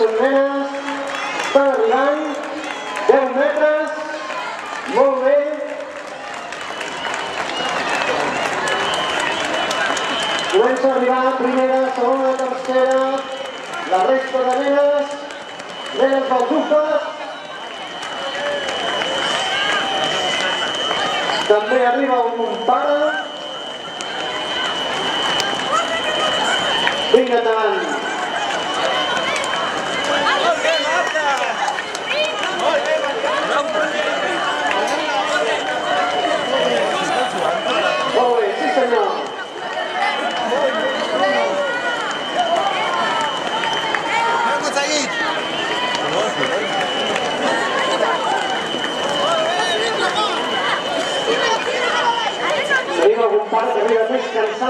i nenes, estan arribant, 10 metres, molt bé. Comença a arribar primera, segona, tercera, la resta de nenes dels UFAs. També arriba un pare. Vinga, endavant. Molt bé, sí senyor. Tenim algun pare que arriba més cansat